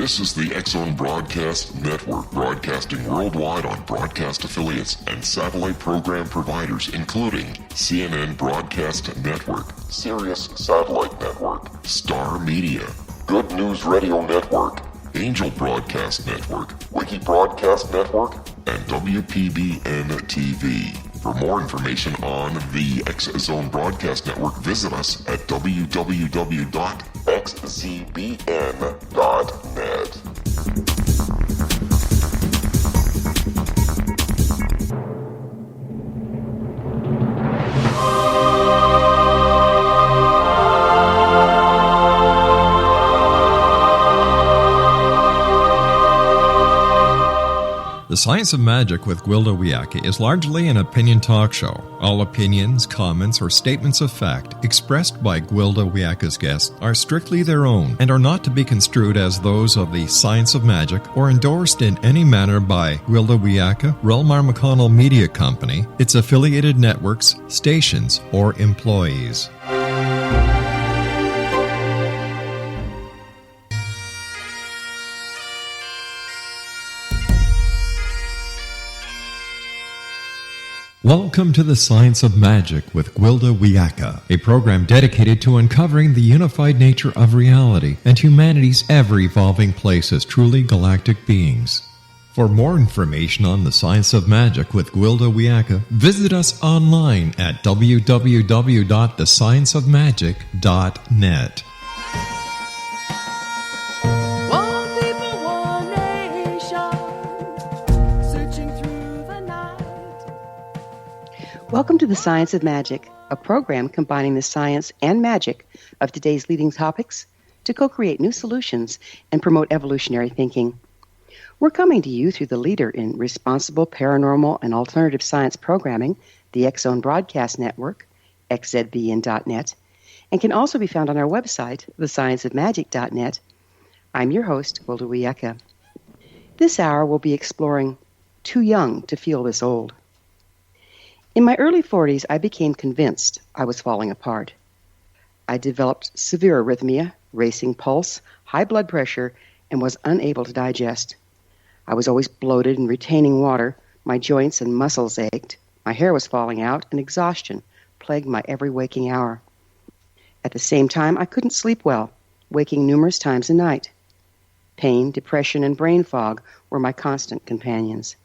This is the X-Zone Broadcast Network, broadcasting worldwide on broadcast affiliates and satellite program providers, including CNN Broadcast Network, Sirius Satellite Network, Star Media, Good News Radio Network, Angel Broadcast Network, Wiki Broadcast Network, and WPBN TV. For more information on the X-Zone Broadcast Network, visit us at www.xzbn.net. The Science of Magic with Gwilda Wiyaka is largely an opinion talk show. All opinions, comments, or statements of fact expressed by Gwilda Wiyaka's guests are strictly their own and are not to be construed as those of the Science of Magic or endorsed in any manner by Gwilda Wiyaka, Relmar McConnell Media Company, its affiliated networks, stations, or employees. Welcome to the Science of Magic with Gwilda Wiyaka, a program dedicated to uncovering the unified nature of reality and humanity's ever-evolving place as truly galactic beings. For more information on the Science of Magic with Gwilda Wiyaka, visit us online at www.thescienceofmagic.net. Welcome to the Science of Magic, a program combining the science and magic of today's leading topics to co-create new solutions and promote evolutionary thinking. We're coming to you through the leader in responsible paranormal and alternative science programming, the X-Zone Broadcast Network, xzbn.net, and can also be found on our website, thescienceofmagic.net. I'm your host, Gwilda Wiyaka. This hour we'll be exploring Too Young to Feel This Old. In my early 40s, I became convinced I was falling apart. I developed severe arrhythmia, racing pulse, high blood pressure, and was unable to digest. I was always bloated and retaining water, my joints and muscles ached, my hair was falling out, and exhaustion plagued my every waking hour. At the same time, I couldn't sleep well, waking numerous times a night. Pain, depression, and brain fog were my constant companions.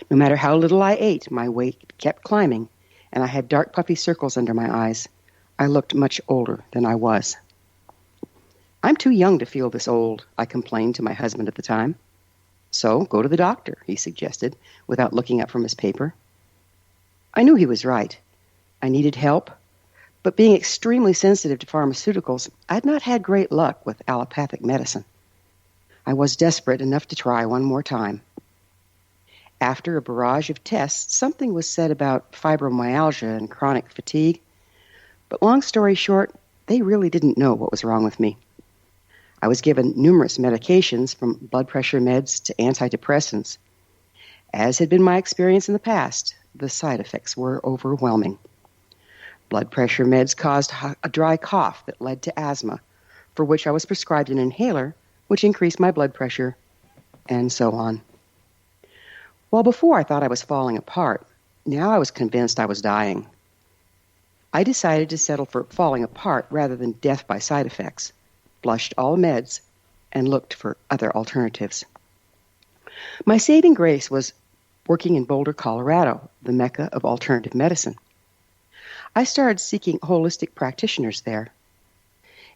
No matter how little I ate, my weight kept climbing, and I had dark puffy circles under my eyes. I looked much older than I was. I'm too young to feel this old, I complained to my husband at the time. So go to the doctor, he suggested, without looking up from his paper. I knew he was right. I needed help, but being extremely sensitive to pharmaceuticals, I'd not had great luck with allopathic medicine. I was desperate enough to try one more time. After a barrage of tests, something was said about fibromyalgia and chronic fatigue. But long story short, they really didn't know what was wrong with me. I was given numerous medications, from blood pressure meds to antidepressants. As had been my experience in the past, the side effects were overwhelming. Blood pressure meds caused a dry cough that led to asthma, for which I was prescribed an inhaler, which increased my blood pressure, and so on. Well, before I thought I was falling apart, now I was convinced I was dying. I decided to settle for falling apart rather than death by side effects, flushed all meds, and looked for other alternatives. My saving grace was working in Boulder, Colorado, the mecca of alternative medicine. I started seeking holistic practitioners there.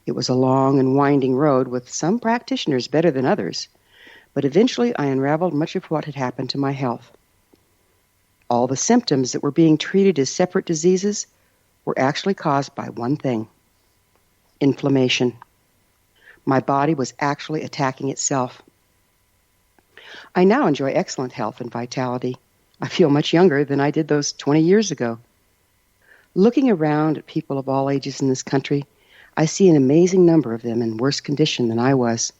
It was a long and winding road with some practitioners better than others, but eventually I unraveled much of what had happened to my health. All the symptoms that were being treated as separate diseases were actually caused by one thing: inflammation. My body was actually attacking itself. I now enjoy excellent health and vitality. I feel much younger than I did those 20 years ago. Looking around at people of all ages in this country, I see an amazing number of them in worse condition than I was.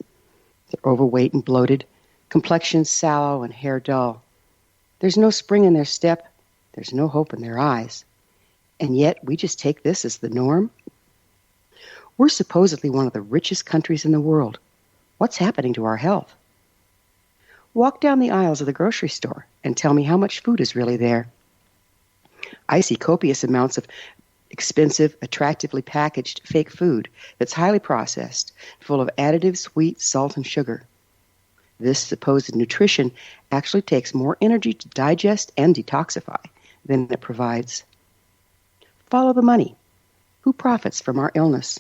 They're overweight and bloated, complexion sallow and hair dull. There's no spring in their step. There's no hope in their eyes. And yet we just take this as the norm? We're supposedly one of the richest countries in the world. What's happening to our health? Walk down the aisles of the grocery store and tell me how much food is really there. I see copious amounts of expensive, attractively packaged fake food that's highly processed, full of additives, wheat, salt, and sugar. This supposed nutrition actually takes more energy to digest and detoxify than it provides. Follow the money. Who profits from our illness?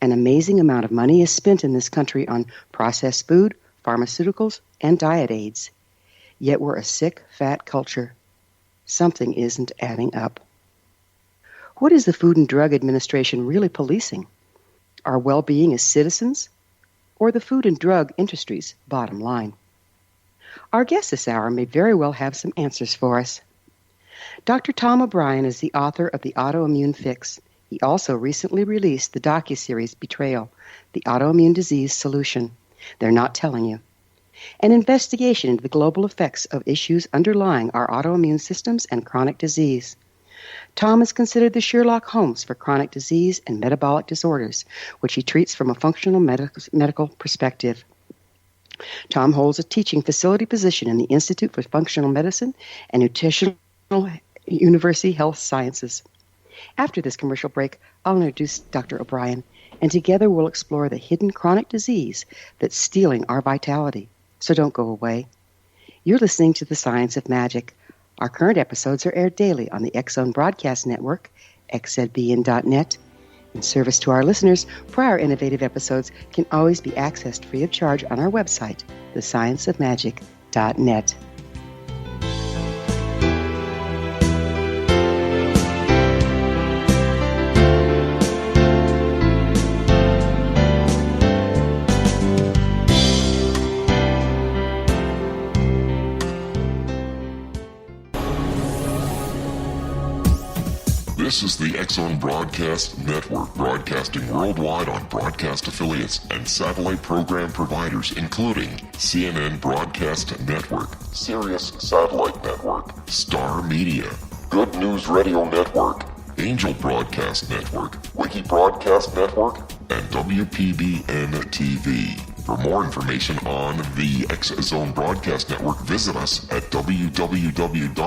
An amazing amount of money is spent in this country on processed food, pharmaceuticals, and diet aids. Yet we're a sick, fat culture. Something isn't adding up. What is the Food and Drug Administration really policing? Our well-being as citizens, or the food and drug industry's bottom line? Our guest this hour may very well have some answers for us. Dr. Tom O'Brien is the author of The Autoimmune Fix. He also recently released the docu-series Betrayal, The Autoimmune Disease Solution. They're not telling you. An investigation into the global effects of issues underlying our autoimmune systems and chronic disease. Tom is considered the Sherlock Holmes for chronic disease and metabolic disorders, which he treats from a functional medical perspective. Tom holds a teaching facility position in the Institute for Functional Medicine and Nutritional University Health Sciences. After this commercial break, I'll introduce Dr. O'Brien, and together we'll explore the hidden chronic disease that's stealing our vitality. So don't go away. You're listening to The Science of Magic. Our current episodes are aired daily on the X-Zone Broadcast Network, xzbn.net. In service to our listeners, prior innovative episodes can always be accessed free of charge on our website, thescienceofmagic.net. This is the X-Zone Broadcast Network, broadcasting worldwide on broadcast affiliates and satellite program providers, including CNN Broadcast Network, Sirius Satellite Network, Star Media, Good News Radio Network, Angel Broadcast Network, Wiki Broadcast Network, and WPBN TV. For more information on the X-Zone Broadcast Network, visit us at www.xzbn.net.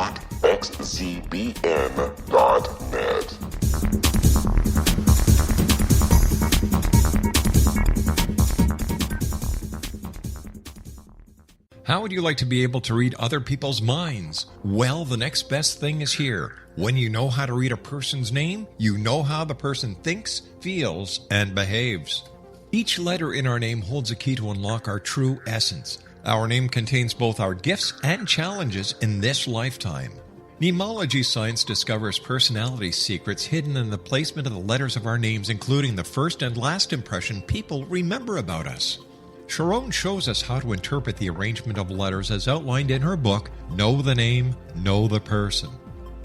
How would you like to be able to read other people's minds? Well, the next best thing is here. When you know how to read a person's name, you know how the person thinks, feels, and behaves. Each letter in our name holds a key to unlock our true essence. Our name contains both our gifts and challenges in this lifetime. Mnemology science discovers personality secrets hidden in the placement of the letters of our names, including the first and last impression people remember about us. Sharon shows us how to interpret the arrangement of letters as outlined in her book, Know the Name, Know the Person.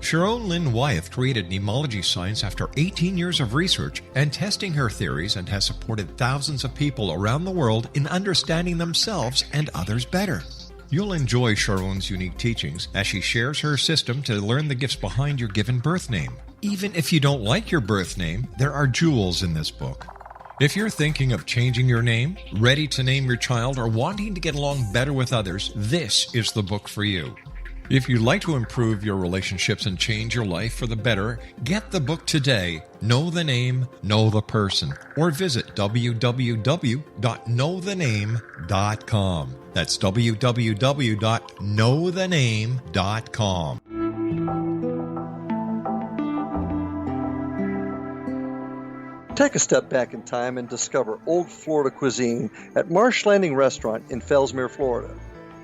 Sharon Lynn Wyeth created mnemology science after 18 years of research and testing her theories, and has supported thousands of people around the world in understanding themselves and others better. You'll enjoy Sharon's unique teachings as she shares her system to learn the gifts behind your given birth name. Even if you don't like your birth name, there are jewels in this book. If you're thinking of changing your name, ready to name your child, or wanting to get along better with others, this is the book for you. If you'd like to improve your relationships and change your life for the better, get the book today, Know the Name, Know the Person, or visit www.knowthename.com. That's www.knowthename.com. Take a step back in time and discover old Florida cuisine at Marsh Landing Restaurant in Fellsmere, Florida.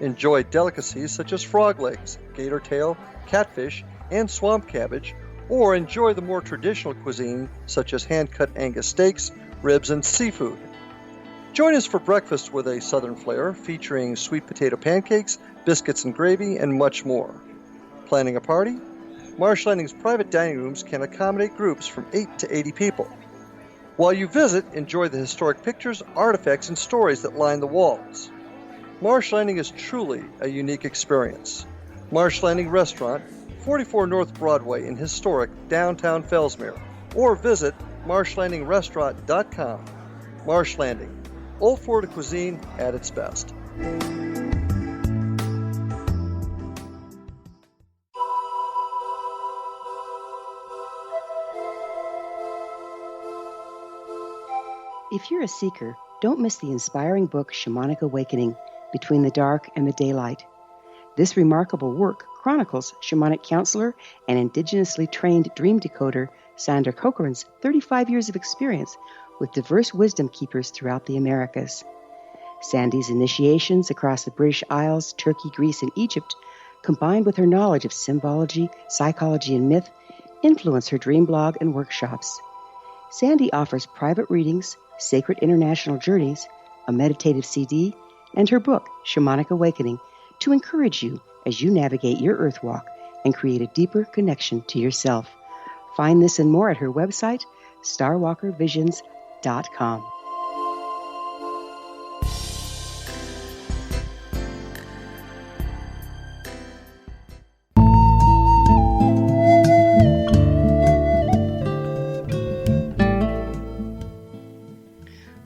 Enjoy delicacies such as frog legs, gator tail, catfish, and swamp cabbage, or enjoy the more traditional cuisine such as hand-cut Angus steaks, ribs, and seafood. Join us for breakfast with a southern flair featuring sweet potato pancakes, biscuits and gravy, and much more. Planning a party? Marsh Landing's private dining rooms can accommodate groups from 8 to 80 people. While you visit, enjoy the historic pictures, artifacts, and stories that line the walls. Marsh Landing is truly a unique experience. Marsh Landing Restaurant, 44 North Broadway in historic downtown Fellsmere, or visit marshlandingrestaurant.com. Marsh Landing, Old Florida cuisine at its best. If you're a seeker, don't miss the inspiring book Shamanic Awakening, Between the Dark and the Daylight. This remarkable work chronicles shamanic counselor and indigenously trained dream decoder Sandra Cochran's 35 years of experience with diverse wisdom keepers throughout the Americas. Sandy's initiations across the British Isles, Turkey, Greece, and Egypt, combined with her knowledge of symbology, psychology, and myth, influence her dream blog and workshops. Sandy offers private readings, sacred international journeys, a meditative CD, and her book, Shamanic Awakening, to encourage you as you navigate your earth walk and create a deeper connection to yourself. Find this and more at her website, starwalkervisions.com.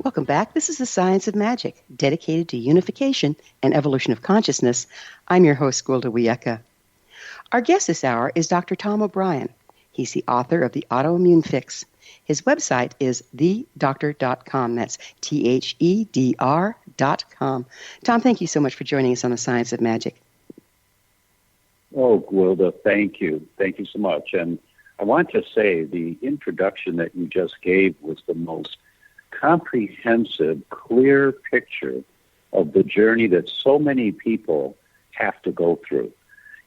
Welcome back. This is The Science of Magic, dedicated to unification and evolution of consciousness. I'm your host, Gwilda Wiyaka. Our guest this hour is Dr. Tom O'Brien. He's the author of The Autoimmune Fix. His website is thedoctor.com. That's THEDR.com. Tom, thank you so much for joining us on The Science of Magic. Oh, Gwilda, thank you. Thank you so much. And I want to say the introduction that you just gave was the most comprehensive, clear picture of the journey that so many people have to go through.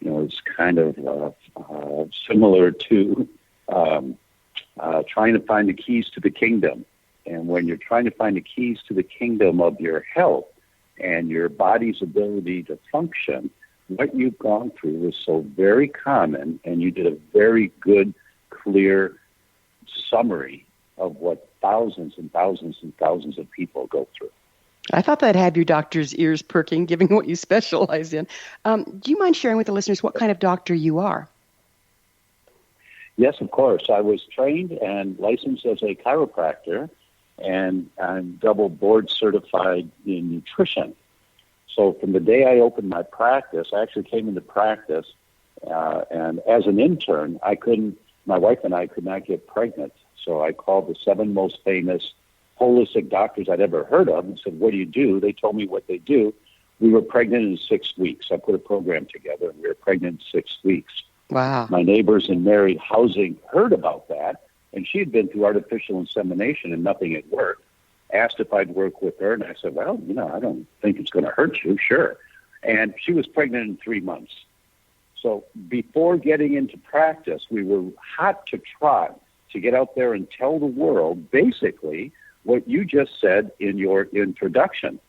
You know, it's kind of similar to trying to find the keys to the kingdom. And when you're trying to find the keys to the kingdom of your health and your body's ability to function, what you've gone through is so very common, and you did a very good, clear summary of what thousands and thousands and thousands of people go through. I thought that'd have your doctor's ears perking, given what you specialize in. Do you mind sharing with the listeners what kind of doctor you are? Yes, of course. I was trained and licensed as a chiropractor, and I'm double board certified in nutrition. So from the day I opened my practice, I actually came into practice, and as an intern, my wife and I could not get pregnant. So I called the 7 most famous holistic doctors I'd ever heard of and said, what do you do? They told me what they do. We were pregnant in 6 weeks. I put a program together, and we were pregnant in 6 weeks. Wow. My neighbors in married housing heard about that, and she had been through artificial insemination and nothing had worked. Asked if I'd work with her, and I said, well, I don't think it's going to hurt you, sure. And she was pregnant in 3 months. So before getting into practice, we were hot to trot to get out there and tell the world basically what you just said in your introduction,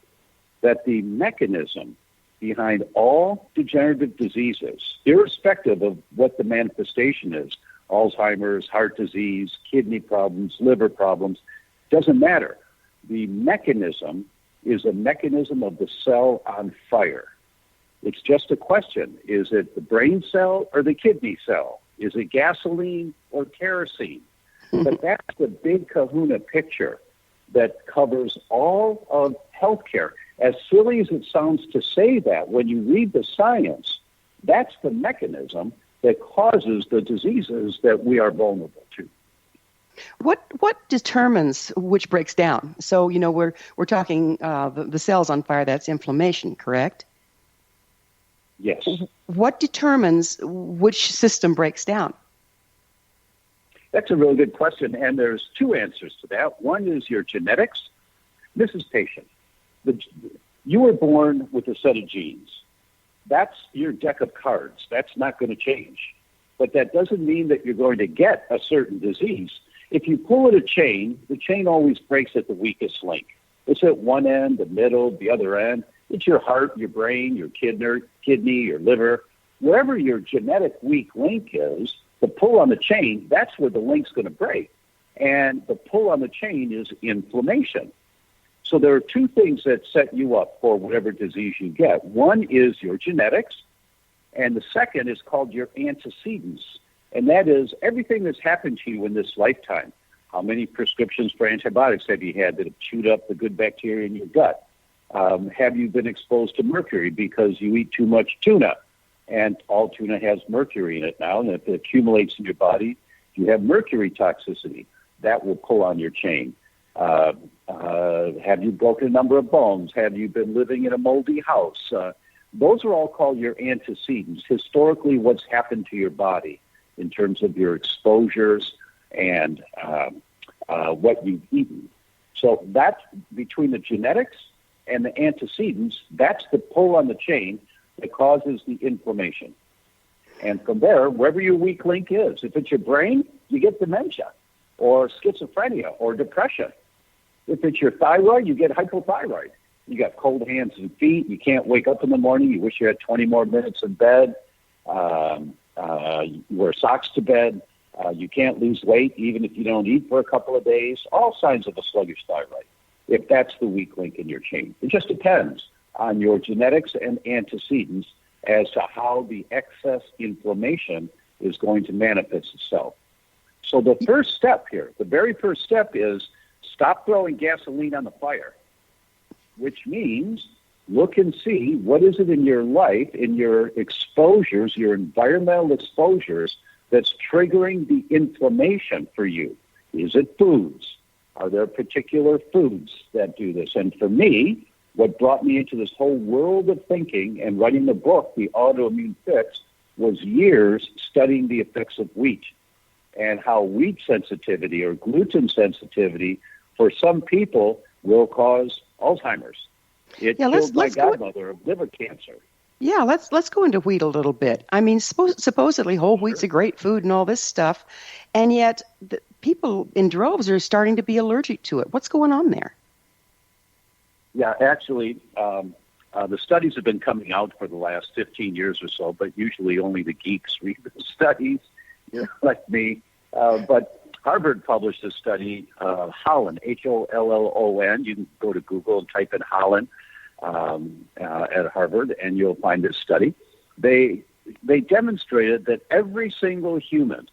that the mechanism behind all degenerative diseases, irrespective of what the manifestation is, Alzheimer's, heart disease, kidney problems, liver problems, doesn't matter. The mechanism is a mechanism of the cell on fire. It's just a question. Is it the brain cell or the kidney cell? Is it gasoline or kerosene? But that's the big kahuna picture that covers all of healthcare. As silly as it sounds to say that, when you read the science, that's the mechanism that causes the diseases that we are vulnerable to. What determines which breaks down? So, we're talking the cells on fire, that's inflammation, correct? Yes. What determines which system breaks down? That's a really good question, and there's 2 answers to that. One is your genetics. This is patient. You were born with a set of genes. That's your deck of cards. That's not going to change. But that doesn't mean that you're going to get a certain disease. If you pull at a chain, the chain always breaks at the weakest link. It's at one end, the middle, the other end. It's your heart, your brain, your kidney, your liver. Wherever your genetic weak link is, the pull on the chain, that's where the link's going to break. And the pull on the chain is inflammation. So there are 2 things that set you up for whatever disease you get. One is your genetics, and the second is called your antecedents. And that is everything that's happened to you in this lifetime. How many prescriptions for antibiotics have you had that have chewed up the good bacteria in your gut? Have you been exposed to mercury because you eat too much tuna? And all tuna has mercury in it now, and if it accumulates in your body, you have mercury toxicity. That will pull on your chain. Have you broken a number of bones? Have you been living in a moldy house? Those are all called your antecedents, historically what's happened to your body in terms of your exposures and what you've eaten. So that's between the genetics and the antecedents, that's the pull on the chain that causes the inflammation. And from there, wherever your weak link is, if it's your brain, you get dementia or schizophrenia or depression. If it's your thyroid, you get hypothyroid. You got cold hands and feet. You can't wake up in the morning. You wish you had 20 more minutes in bed. You wear socks to bed. You can't lose weight even if you don't eat for a couple of days. All signs of a sluggish thyroid, if that's the weak link in your chain. It just depends on your genetics and antecedents as to how the excess inflammation is going to manifest itself. So the first step here, the very first step is stop throwing gasoline on the fire, which means look and see what is it in your life, in your exposures, your environmental exposures, that's triggering the inflammation for you. Is it foods? Are there particular foods that do this? And for me, what brought me into this whole world of thinking and writing the book, The Autoimmune Fix, was years studying the effects of wheat and how wheat sensitivity or gluten sensitivity for some people will cause Alzheimer's. It killed my godmother of liver cancer. Yeah, let's go into wheat a little bit. I mean, supposedly whole wheat's a great food and all this stuff, and yet people in droves are starting to be allergic to it. What's going on there? Yeah, actually, the studies have been coming out for the last 15 years or so, but usually only the geeks read the studies, like me. But Harvard published a study, Holland, Hollon. You can go to Google and type in Holland at Harvard, and you'll find this study. They demonstrated that every single human,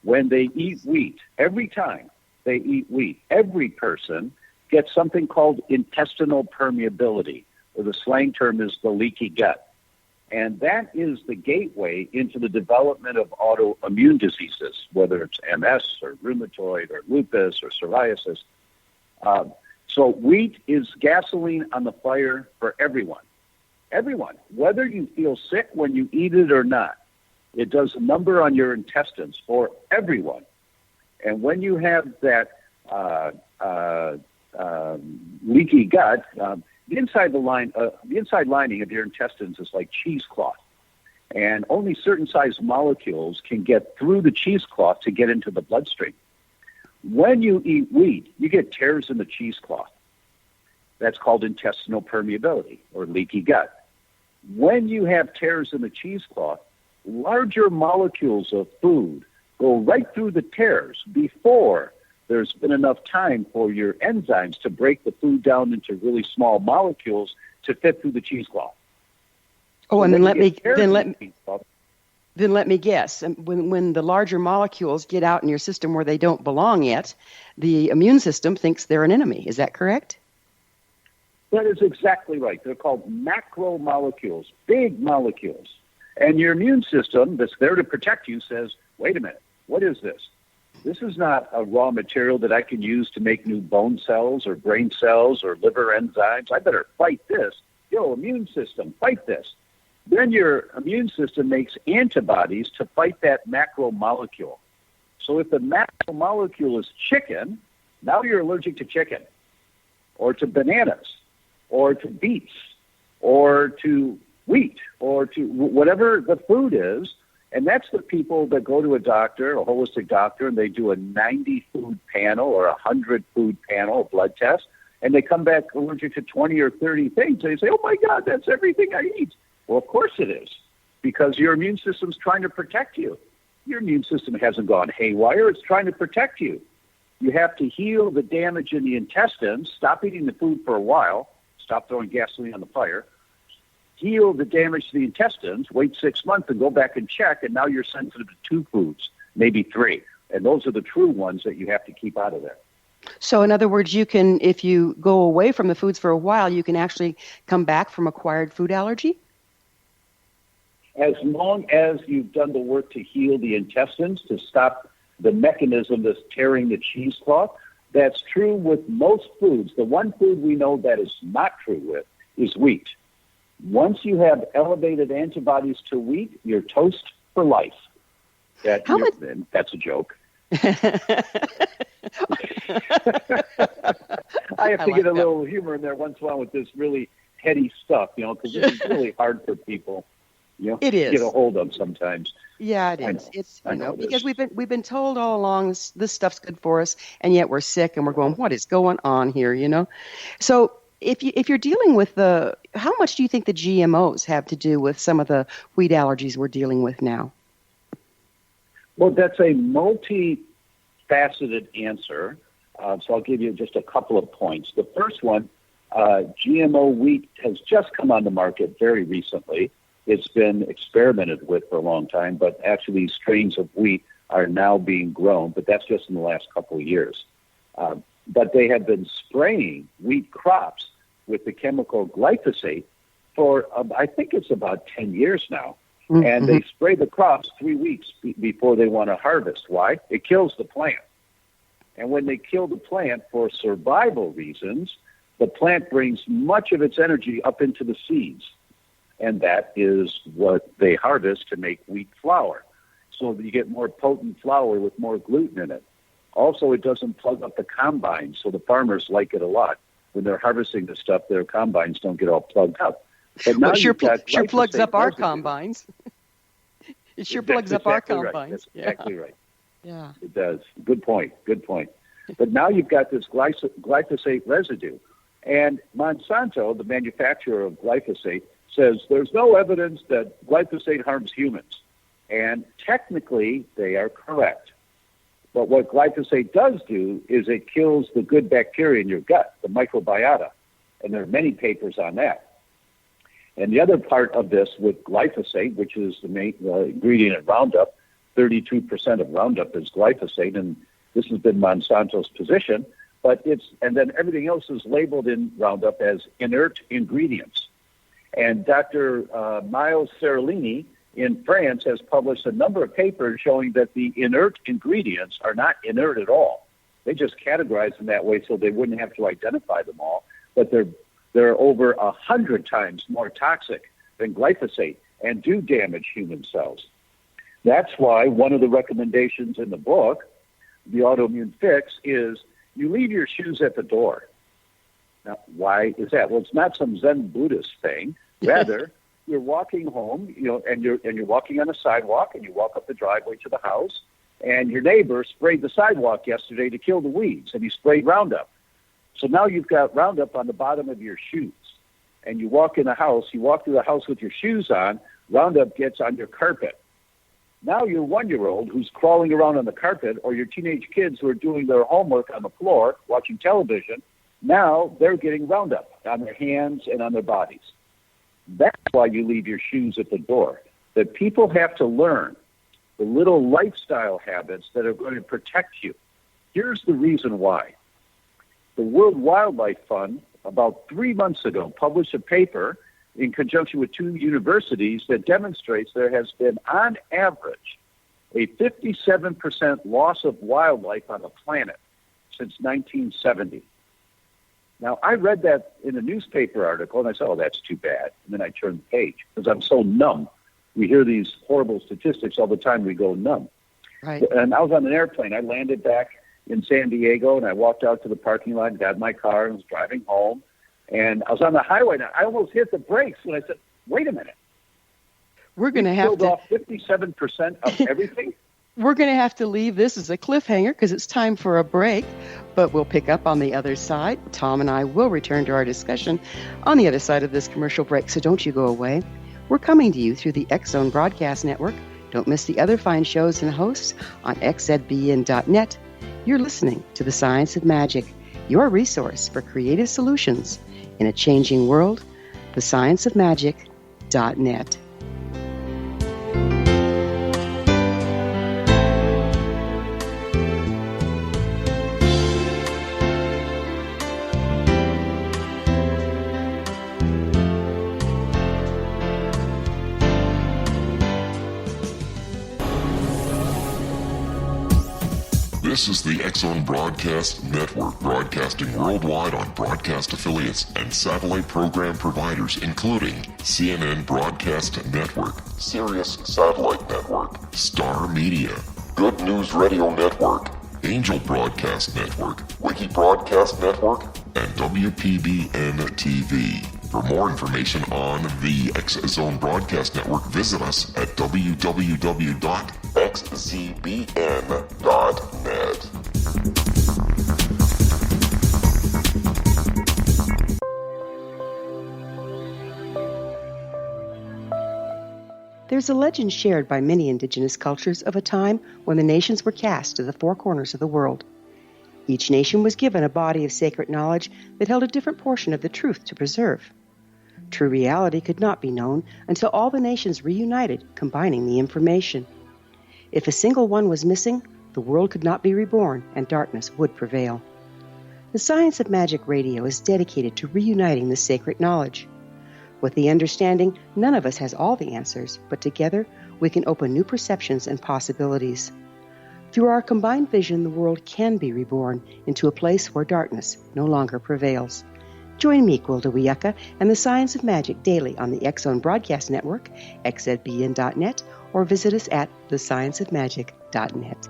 when they eat wheat, every time they eat wheat, every person gets something called intestinal permeability, or the slang term is the leaky gut. And that is the gateway into the development of autoimmune diseases, whether it's MS or rheumatoid or lupus or psoriasis. So wheat is gasoline on the fire for everyone. Everyone, whether you feel sick when you eat it or not. It does a number on your intestines for everyone. And when you have that leaky gut, the inside lining of your intestines is like cheesecloth, and only certain size molecules can get through the cheesecloth to get into the bloodstream. When you eat wheat, you get tears in the cheesecloth. That's called intestinal permeability or leaky gut. When you have tears in the cheesecloth, larger molecules of food go right through the tears before there's been enough time for your enzymes to break the food down into really small molecules to fit through the cheesecloth. Oh, so and then let me guess. When the larger molecules get out in your system where they don't belong yet, the immune system thinks they're an enemy. Is that correct? That is exactly right. They're called macromolecules, big molecules. And your immune system that's there to protect you says, wait a minute, what is this? This is not a raw material that I can use to make new bone cells or brain cells or liver enzymes. I better fight this. Yo, immune system, fight this. Then your immune system makes antibodies to fight that macromolecule. So if the macromolecule is chicken, now you're allergic to chicken or to bananas or to beets or to wheat or to whatever the food is. And that's the people that go to a doctor, a holistic doctor, and they do a 90-food panel or a 100-food panel, a blood test, and they come back allergic to 20 or 30 things. They say, oh, my God, that's everything I eat. Well, of course it is, because your immune system's trying to protect you. Your immune system hasn't gone haywire. It's trying to protect you. You have to heal the damage in the intestines, stop eating the food for a while, stop throwing gasoline on the fire, heal the damage to the intestines, wait 6 months and go back and check, and now you're sensitive to 2 foods, maybe 3. And those are the true ones that you have to keep out of there. So in other words, you can, if you go away from the foods for a while, you can actually come back from acquired food allergy? As long as you've done the work to heal the intestines, to stop the mechanism that's tearing the cheesecloth, that's true with most foods. The one food we know that is not true with is wheat. Once you have elevated antibodies to wheat, you're toast for life. That's a joke. I have to get a little humor in there once in a while with this really heady stuff, because this is really hard for people, it is. to get a hold of sometimes. Yeah, it is. It's because we've been told all along this stuff's good for us, and yet we're sick and we're going, what is going on here? So if you're dealing with how much do you think the GMOs have to do with some of the wheat allergies we're dealing with now? Well, that's a multi-faceted answer. So I'll give you just a couple of points. The first one, GMO wheat has just come on the market very recently. It's been experimented with for a long time, but actually strains of wheat are now being grown, but that's just in the last couple of years. But they have been spraying wheat crops with the chemical glyphosate for, I think it's about 10 years now. Mm-hmm. And they spray the crops 3 weeks before they want to harvest. Why? It kills the plant. And when they kill the plant for survival reasons, the plant brings much of its energy up into the seeds. And that is what they harvest to make wheat flour. So that you get more potent flour with more gluten in it. Also, it doesn't plug up the combines, so the farmers like it a lot. When they're harvesting the stuff, their combines don't get all plugged up. But now sure plugs up our combines. It sure plugs up our combines. Right. That's exactly right. Yeah. It does. Good point. But now you've got this glyphosate residue. And Monsanto, the manufacturer of glyphosate, says there's no evidence that glyphosate harms humans. And technically, they are correct. But what glyphosate does do is it kills the good bacteria in your gut, the microbiota. And there are many papers on that. And the other part of this with glyphosate, which is the main ingredient in Roundup, 32% of Roundup is glyphosate, and this has been Monsanto's position. And then everything else is labeled in Roundup as inert ingredients. And Dr. Miles Seralini in France has published a number of papers showing that the inert ingredients are not inert at all. They just categorize them that way so they wouldn't have to identify them all, but they're over 100 times more toxic than glyphosate and do damage human cells. That's why one of the recommendations in the book, The Autoimmune Fix, is you leave your shoes at the door. Now, why is that? Well, it's not some Zen Buddhist thing. Rather, you're walking home, and you're walking on a sidewalk, and you walk up the driveway to the house, and your neighbor sprayed the sidewalk yesterday to kill the weeds, and he sprayed Roundup. So now you've got Roundup on the bottom of your shoes, and you walk through the house with your shoes on, Roundup gets on your carpet. Now your 1-year-old who's crawling around on the carpet, or your teenage kids who are doing their homework on the floor, watching television, now they're getting Roundup on their hands and on their bodies. That's why you leave your shoes at the door. That people have to learn the little lifestyle habits that are going to protect you. Here's the reason why. The World Wildlife Fund, about 3 months ago, published a paper in conjunction with 2 universities that demonstrates there has been, on average, a 57% loss of wildlife on the planet since 1970. Now, I read that in a newspaper article, and I said, oh, that's too bad. And then I turned the page because I'm so numb. We hear these horrible statistics all the time. We go numb. Right. And I was on an airplane. I landed back in San Diego, and I walked out to the parking lot, got in my car, and was driving home. And I was on the highway, and I almost hit the brakes. And I said, wait a minute. We're going to have killed off 57% of everything? We're going to have to leave this as a cliffhanger because it's time for a break, but we'll pick up on the other side. Tom and I will return to our discussion on the other side of this commercial break, so don't you go away. We're coming to you through the X-Zone Broadcast Network. Don't miss the other fine shows and hosts on xzbn.net. You're listening to The Science of Magic, your resource for creative solutions in a changing world, thescienceofmagic.net. This is the X-Zone Broadcast Network, broadcasting worldwide on broadcast affiliates and satellite program providers, including CNN Broadcast Network, Sirius Satellite Network, Star Media, Good News Radio Network, Angel Broadcast Network, Wiki Broadcast Network, and WPBN TV. For more information on the X-Zone Broadcast Network, visit us at www.xzbn.net. There's a legend shared by many indigenous cultures of a time when the nations were cast to the four corners of the world. Each nation was given a body of sacred knowledge that held a different portion of the truth to preserve. True reality could not be known until all the nations reunited, combining the information. If a single one was missing, the world could not be reborn and darkness would prevail. The Science of Magic Radio is dedicated to reuniting the sacred knowledge. With the understanding, none of us has all the answers, but together we can open new perceptions and possibilities. Through our combined vision, the world can be reborn into a place where darkness no longer prevails. Join me, Gwilda Wiyaka, and the Science of Magic daily on the X-Zone Broadcast Network, xzbn.net, or visit us at thescienceofmagic.net.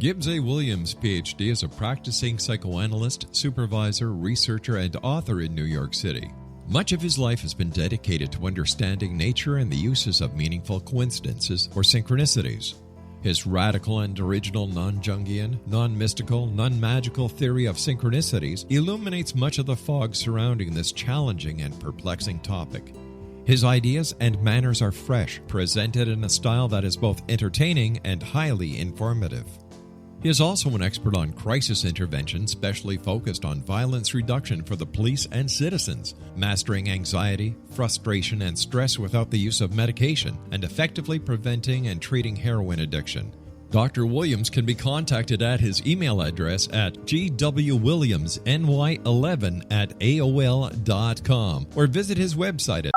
Gibbs A. Williams, Ph.D., is a practicing psychoanalyst, supervisor, researcher, and author in New York City. Much of his life has been dedicated to understanding nature and the uses of meaningful coincidences or synchronicities. His radical and original non-Jungian, non-mystical, non-magical theory of synchronicities illuminates much of the fog surrounding this challenging and perplexing topic. His ideas and manners are fresh, presented in a style that is both entertaining and highly informative. He is also an expert on crisis intervention, specially focused on violence reduction for the police and citizens, mastering anxiety, frustration, and stress without the use of medication, and effectively preventing and treating heroin addiction. Dr. Williams can be contacted at his email address at gwwilliamsny11@aol.com or visit his website at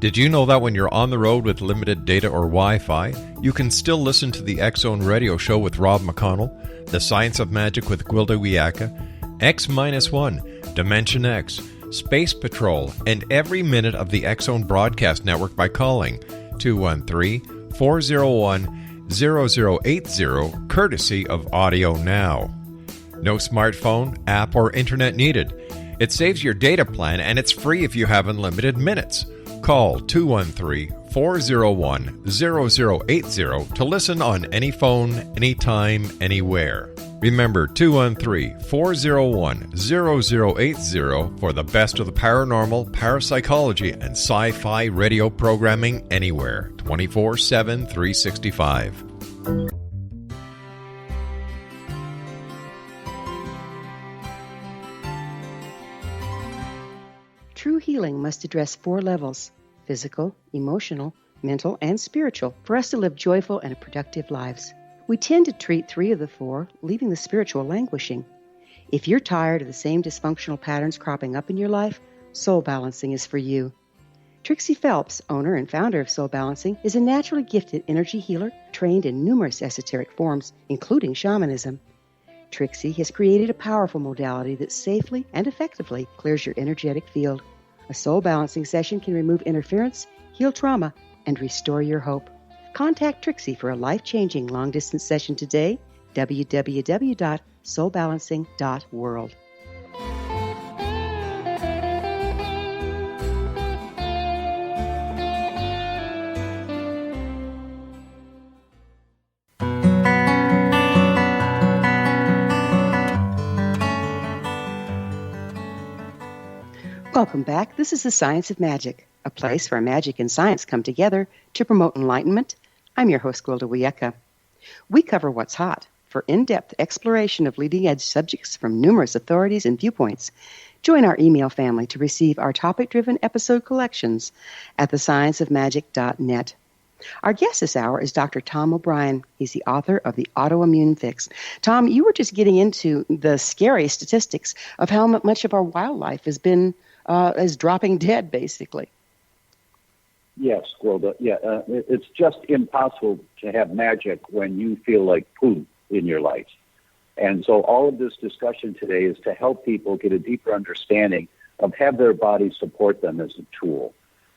Did you know that when you're on the road with limited data or Wi-Fi, you can still listen to the X-Zone Radio Show with Rob McConnell, The Science of Magic with Gwilda Wiyaka, X-1, Dimension X, Space Patrol, and every minute of the X-Zone Broadcast Network by calling 213-401-0080, courtesy of Audio Now. No smartphone, app, or internet needed. It saves your data plan and it's free if you have unlimited minutes. Call 213-401-0080 to listen on any phone, anytime, anywhere. Remember 213-401-0080 for the best of the paranormal, parapsychology, and sci-fi radio programming anywhere, 24/7, 365. True healing must address 4 levels: physical, emotional, mental, and spiritual, for us to live joyful and productive lives. We tend to treat 3 of the 4, leaving the spiritual languishing. If you're tired of the same dysfunctional patterns cropping up in your life, Soul Balancing is for you. Trixie Phelps, owner and founder of Soul Balancing, is a naturally gifted energy healer trained in numerous esoteric forms, including shamanism. Trixie has created a powerful modality that safely and effectively clears your energetic field. A soul balancing session can remove interference, heal trauma, and restore your hope. Contact Trixie for a life-changing long-distance session today, www.soulbalancing.world. Welcome back. This is the Science of Magic, a place where magic and science come together to promote enlightenment. I'm your host, Gwilda Wiyaka. We cover what's hot for in-depth exploration of leading-edge subjects from numerous authorities and viewpoints. Join our email family to receive our topic-driven episode collections at thescienceofmagic.net. Our guest this hour is Dr. Tom O'Brien. He's the author of The Autoimmune Fix. Tom, you were just getting into the scary statistics of how much of our wildlife has been is dropping dead, basically. Yes, Gwilda. Yeah, it's just impossible to have magic when you feel like poo in your life. And so all of this discussion today is to help people get a deeper understanding of have their body support them as a tool.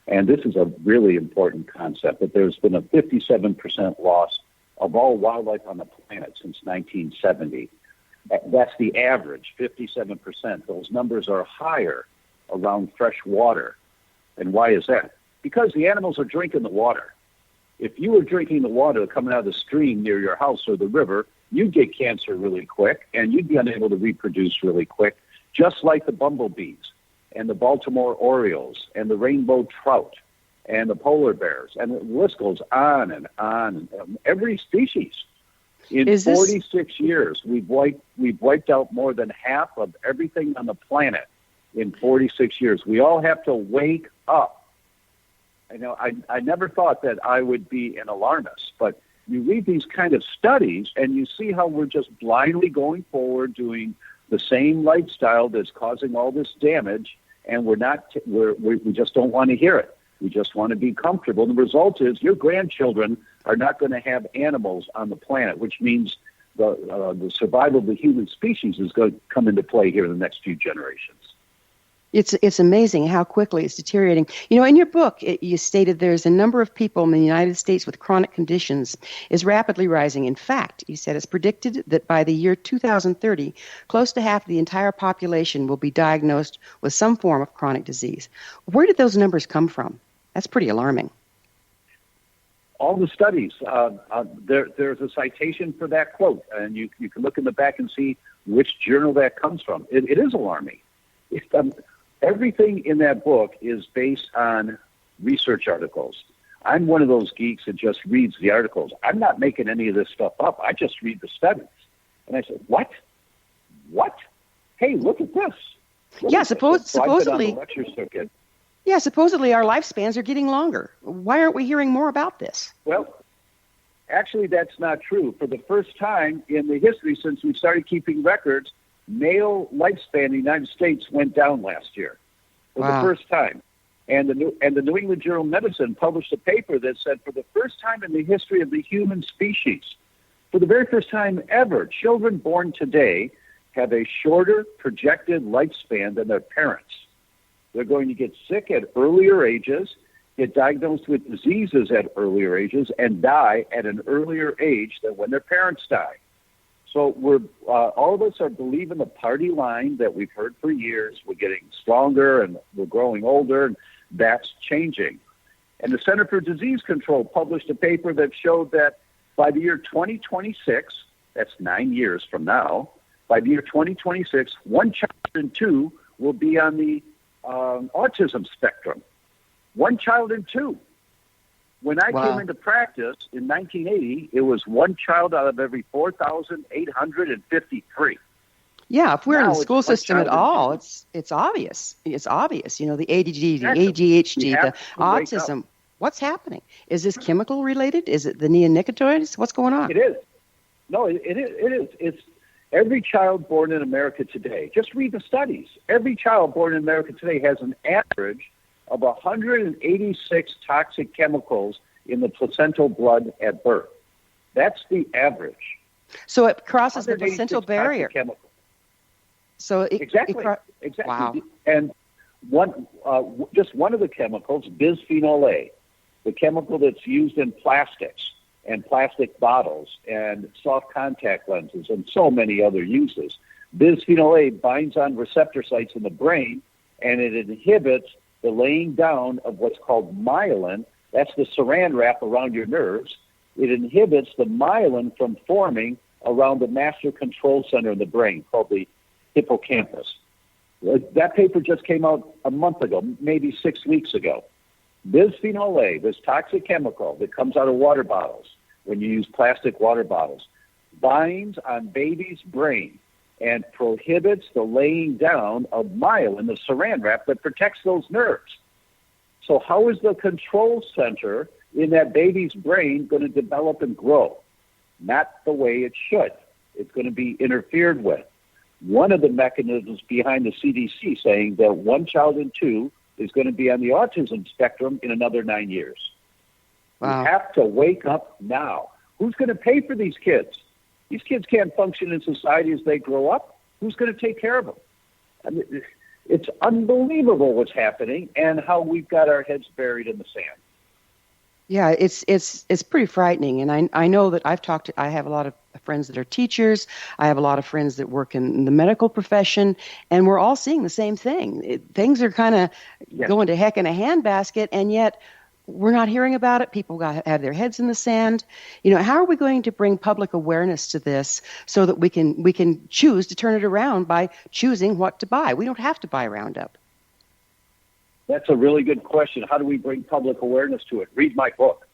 And this is a really important concept, that there's been a 57% loss of all wildlife on the planet since 1970. That's the average, 57%. Those numbers are higher around fresh water. And why is that? Because the animals are drinking the water. If you were drinking the water coming out of the stream near your house or the river, you'd get cancer really quick, and you'd be unable to reproduce really quick, just like the bumblebees and the Baltimore Orioles and the rainbow trout and the polar bears. And the list goes on and on. And every species. In 46 years, we've wiped out more than half of everything on the planet in 46 years. We all have to wake up. I never thought that I would be an alarmist, but you read these kind of studies and you see how we're just blindly going forward doing the same lifestyle that's causing all this damage, and we just don't want to hear it. We just want to be comfortable. And the result is your grandchildren are not going to have animals on the planet, which means the survival of the human species is going to come into play here in the next few generations. It's amazing how quickly it's deteriorating. In your book, you stated there's a number of people in the United States with chronic conditions is rapidly rising. In fact, you said it's predicted that by the year 2030, close to half of the entire population will be diagnosed with some form of chronic disease. Where did those numbers come from? That's pretty alarming. All the studies, there's a citation for that quote, and you can look in the back and see which journal that comes from. It is alarming. Everything in that book is based on research articles. I'm one of those geeks that just reads the articles. I'm not making any of this stuff up. I just read the studies. And I said, what? Hey, look at this. Supposedly. Lecture circuit. Yeah, supposedly our lifespans are getting longer. Why aren't we hearing more about this? Well, actually, that's not true. For the first time in the history since we started keeping records, male lifespan in the United States went down last year for the first time. And the New England Journal of Medicine published a paper that said for the first time in the history of the human species, for the very first time ever, children born today have a shorter projected lifespan than their parents. They're going to get sick at earlier ages, get diagnosed with diseases at earlier ages, and die at an earlier age than when their parents die. So we're all of us are believing the party line that we've heard for years. We're getting stronger and we're growing older, and that's changing. And the Center for Disease Control published a paper that showed that by the year 2026, that's 9 years from now, by the year 2026, 1 child in 2 will be on the autism spectrum. 1 child in 2. When I came into practice in 1980, it was 1 child out of every 4,853. Yeah, if we're in the school system at all, it's obvious. It's obvious. The ADD, the ADHD, the autism. What's happening? Is this chemical related? Is it the neonicotinoids? What's going on? It is. No, it is. It's every child born in America today. Just read the studies. Every child born in America today has an average of 186 toxic chemicals in the placental blood at birth. That's the average. So it crosses the placental barrier. So exactly. Wow. And just one of the chemicals, bisphenol A, the chemical that's used in plastics and plastic bottles and soft contact lenses and so many other uses. Bisphenol A binds on receptor sites in the brain, and it inhibits the laying down of what's called myelin. That's the saran wrap around your nerves. It inhibits the myelin from forming around the master control center in the brain called the hippocampus. That paper just came out a month ago, maybe 6 weeks ago. Bisphenol A, this toxic chemical that comes out of water bottles when you use plastic water bottles, binds on baby's brain and prohibits the laying down of myelin, the saran wrap that protects those nerves. So how is the control center in that baby's brain going to develop and grow, not the way it should. It's going to be interfered with. One of the mechanisms behind the CDC saying that 1 child in 2 is going to be on the autism spectrum in another 9 years. Wow. We have to wake up now. Who's going to pay for these kids? These kids can't function in society as they grow up. Who's going to take care of them? I mean, it's unbelievable what's happening and how we've got our heads buried in the sand. Yeah, it's pretty frightening, and I know that I have a lot of friends that are teachers. I have a lot of friends that work in the medical profession, and we're all seeing the same thing. Things are kind of going to heck in a handbasket, and yet we're not hearing about it. People have their heads in the sand. How are we going to bring public awareness to this so that we can choose to turn it around by choosing what to buy? We don't have to buy Roundup. That's a really good question. How do we bring public awareness to it? Read my book.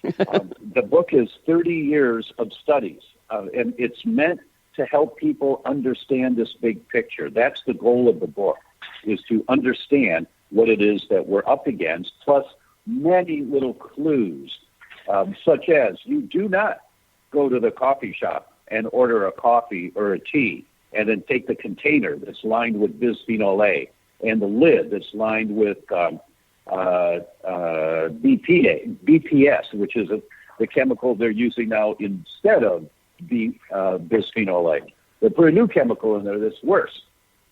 The book is 30 years of studies, and it's meant to help people understand this big picture. That's the goal of the book, is to understand what it is that we're up against, plus many little clues, such as you do not go to the coffee shop and order a coffee or a tea and then take the container that's lined with bisphenol A and the lid that's lined with BPS, which is the chemical they're using now instead of bisphenol A. They put a new chemical in there that's worse.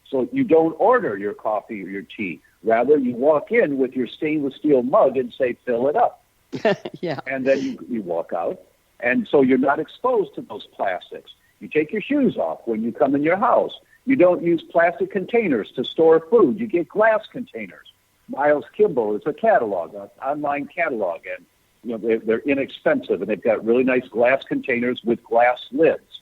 So you don't order your coffee or your tea. Rather, you walk in with your stainless steel mug and say, fill it up. Yeah. And then you walk out. And so you're not exposed to those plastics. You take your shoes off when you come in your house. You don't use plastic containers to store food. You get glass containers. Miles Kimball is a catalog, an online catalog, and they're inexpensive, and they've got really nice glass containers with glass lids.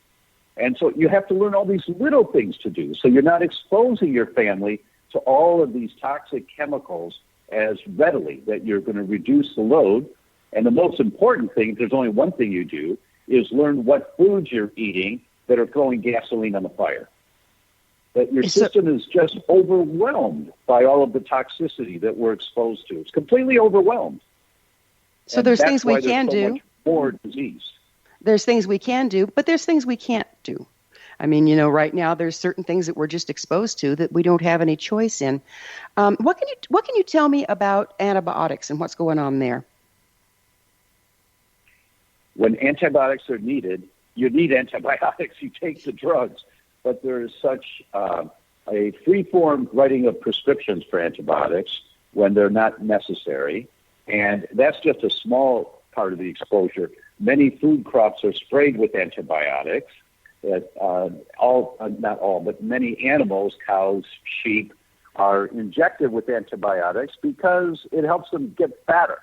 And so you have to learn all these little things to do, so you're not exposing your family to all of these toxic chemicals as readily, that you're going to reduce the load. And the most important thing, if there's only one thing you do, is learn what foods you're eating that are throwing gasoline on the fire. That your system is just overwhelmed by all of the toxicity that we're exposed to. It's completely overwhelmed. So and there's things we can do. Much more disease. There's things we can do, but there's things we can't do. I mean, right now there's certain things that we're just exposed to that we don't have any choice in. What can you tell me about antibiotics and what's going on there? When antibiotics are needed, you need antibiotics. You take the drugs. But there is such a free-form writing of prescriptions for antibiotics when they're not necessary, and that's just a small part of the exposure. Many food crops are sprayed with antibiotics. Not all, but many animals, cows, sheep, are injected with antibiotics because it helps them get fatter.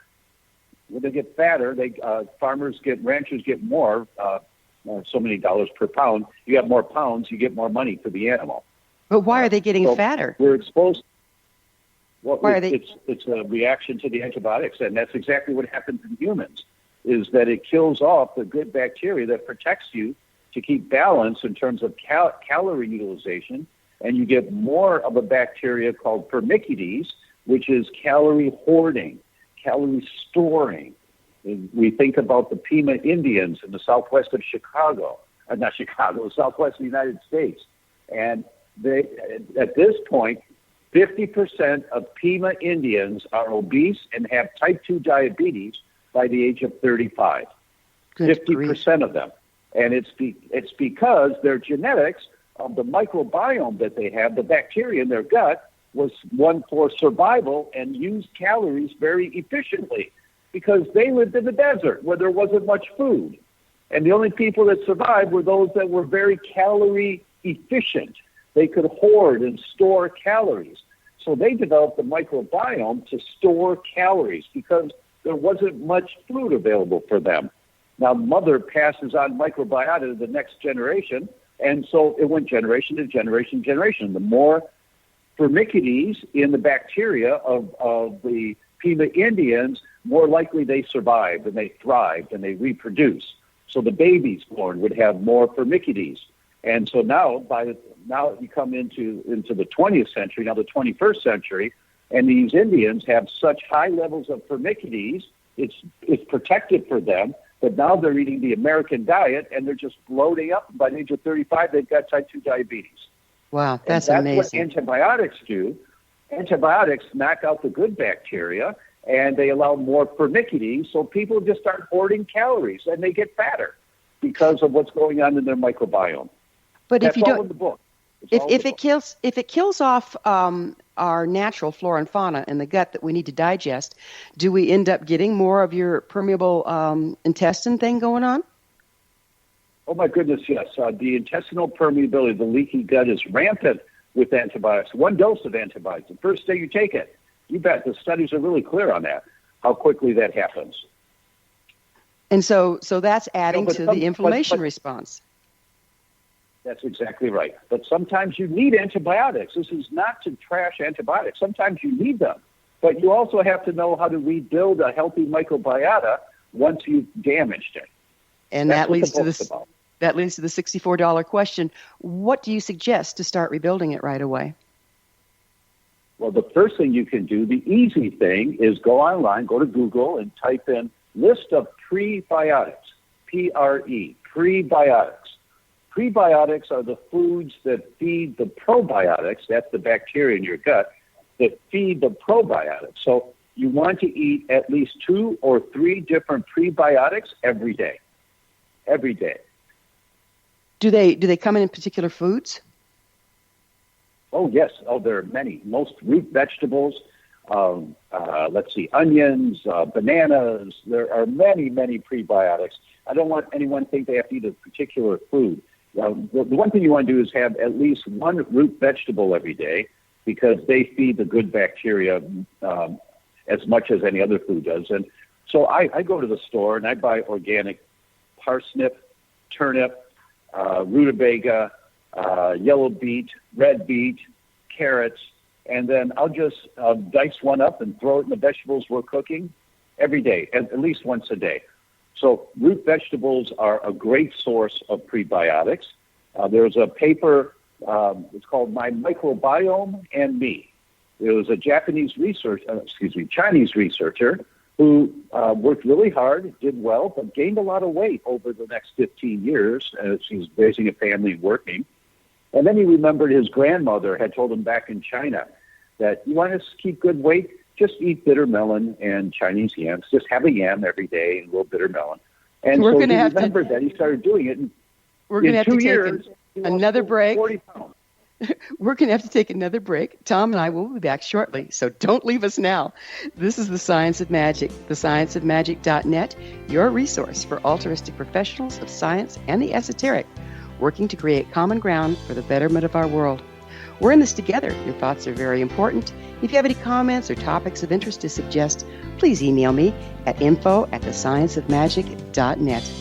When they get fatter, ranchers get more. So many dollars per pound. You have more pounds, you get more money for the animal. But why are they getting fatter? We're exposed. Well, it's a reaction to the antibiotics, and that's exactly what happens in humans, is that it kills off the good bacteria that protects you to keep balance in terms of calorie utilization, and you get more of a bacteria called Firmicutes, which is calorie hoarding, calorie storing. We think about the Pima Indians in the southwest of the southwest of the United States. And at this point, 50% of Pima Indians are obese and have type 2 diabetes by the age of 35. 50% of them. And it's because their genetics of the microbiome that they have, the bacteria in their gut, was one for survival and used calories very efficiently, because they lived in the desert where there wasn't much food. And the only people that survived were those that were very calorie efficient. They could hoard and store calories. So they developed the microbiome to store calories because there wasn't much food available for them. Now, mother passes on microbiota to the next generation, and so it went generation to generation to generation. The more Firmicutes in the bacteria of the Pima Indians, more likely they survived and they thrived and they reproduced. So the babies born would have more Firmicutes. And so now you come into the 20th century, now the 21st century, and these Indians have such high levels of Firmicutes it's protective for them. But now they're eating the American diet, and they're just bloating up. By the age of 35, they've got type 2 diabetes. Wow, that's amazing. amazing. That's what antibiotics do. Antibiotics knock out the good bacteria, and they allow more firmicutes, so people just start hoarding calories, and they get fatter because of what's going on in their microbiome. But That's if you all don't, in the book. if it kills off our natural flora and fauna in the gut that we need to digest, do we end up getting more of your permeable intestine thing going on? Oh my goodness, yes. The intestinal permeability, the leaky gut, is rampant with antibiotics. One dose of antibiotics, the first day you take it, you bet. The studies are really clear on that, how quickly that happens. And so that's adding to the inflammation response. That's exactly right. But sometimes you need antibiotics. This is not to trash antibiotics. Sometimes you need them. But you also have to know how to rebuild a healthy microbiota once you've damaged it. And that leads to this. That leads to the $64 question. What do you suggest to start rebuilding it right away? Well, the first thing you can do, the easy thing, is go online, go to Google, and type in list of prebiotics, P-R-E, prebiotics. Prebiotics are the foods that feed the probiotics, that's the bacteria in your gut, that feed the probiotics. So you want to eat at least 2 or 3 different prebiotics every day. Every day. Do they come in particular foods? Oh, yes. Oh, there are many. Most root vegetables, let's see, onions, bananas. There are many, many prebiotics. I don't want anyone to think they have to eat a particular food. The one thing you want to do is have at least one root vegetable every day because they feed the good bacteria as much as any other food does. And so I go to the store and I buy organic parsnip, turnip, rutabaga, yellow beet, red beet, carrots, and then I'll just dice one up and throw it in the vegetables we're cooking every day, at least once a day. So root vegetables are a great source of prebiotics. There's a paper, it's called My Microbiome and Me. It was a Chinese researcher who worked really hard, did well, but gained a lot of weight over the next 15 years as he's raising a family and working. And then he remembered his grandmother had told him back in China that you want to keep good weight, just eat bitter melon and Chinese yams. Just have a yam every day and a little bitter melon. And so he remembered that. He started doing it. And we're going to have to take another break. 40 pounds. We're going to have to take another break. Tom and I will be back shortly, so don't leave us now. This is The Science of Magic, thescienceofmagic.net, your resource for altruistic professionals of science and the esoteric, working to create common ground for the betterment of our world. We're in this together. Your thoughts are very important. If you have any comments or topics of interest to suggest, please email me at info@thescienceofmagic.net.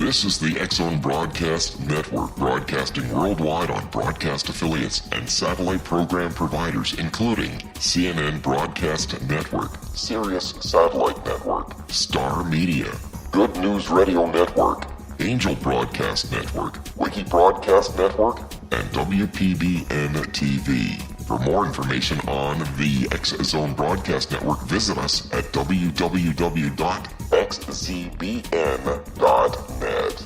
This is the X-Zone Broadcast Network, broadcasting worldwide on broadcast affiliates and satellite program providers, including CNN Broadcast Network, Sirius Satellite Network, Star Media, Good News Radio Network, Angel Broadcast Network, Wiki Broadcast Network, and WPBN TV. For more information on the X-Zone Broadcast Network, visit us at www.xzbn.net.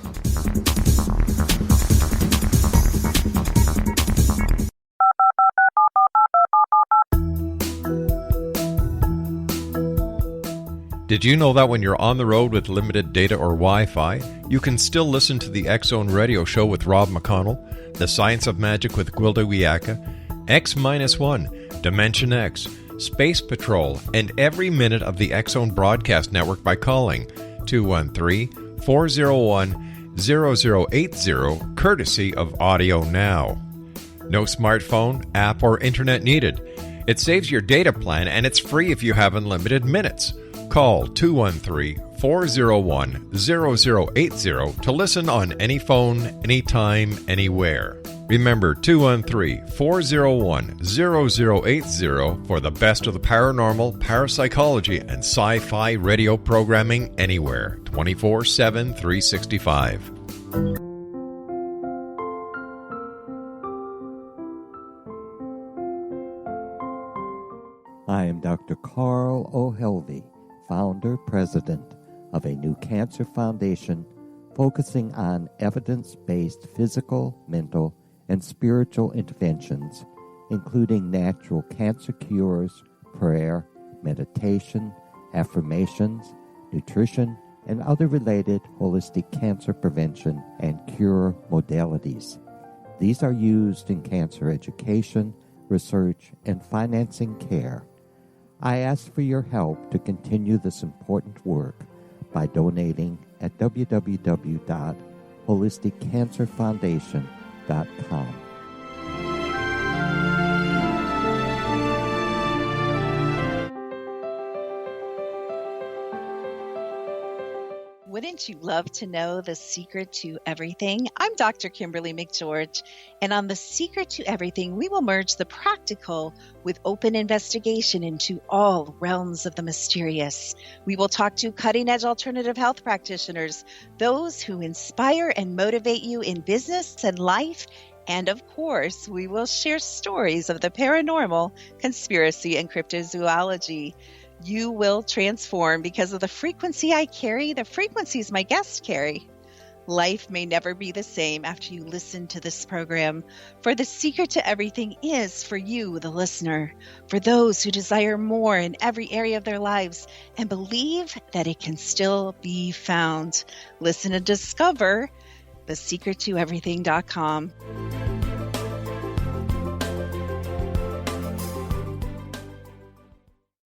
Did you know that when you're on the road with limited data or Wi-Fi, you can still listen to the X-Zone Radio Show with Rob McConnell, The Science of Magic with Gwilda Wiyaka, X-1, Dimension X, Space Patrol, and every minute of the X-Zone Broadcast Network by calling 213-401-0080, courtesy of Audio Now. No smartphone, app, or internet needed. It saves your data plan, and it's free if you have unlimited minutes. Call 213-401-0080 to listen on any phone, anytime, anywhere. Remember 213-401-0080 for the best of the paranormal, parapsychology, and sci-fi radio programming anywhere, 24/7, 365. I am Dr. Carl O'Helvey, founder, president of a new cancer foundation focusing on evidence-based physical, mental, and spiritual interventions, including natural cancer cures, prayer, meditation, affirmations, nutrition, and other related holistic cancer prevention and cure modalities. These are used in cancer education, research, and financing care. I ask for your help to continue this important work by donating at www.holisticcancerfoundation.com. Wouldn't you love to know the secret to everything? I'm Dr. Kimberly McGeorge, and on The Secret to Everything, we will merge the practical with open investigation into all realms of the mysterious. We will talk to cutting-edge alternative health practitioners, those who inspire and motivate you in business and life, and of course, we will share stories of the paranormal, conspiracy, and cryptozoology. You will transform because of the frequency I carry, the frequencies my guests carry. Life may never be the same after you listen to this program, for the secret to everything is for you, the listener, for those who desire more in every area of their lives and believe that it can still be found. Listen and discover thesecrettoeverything.com.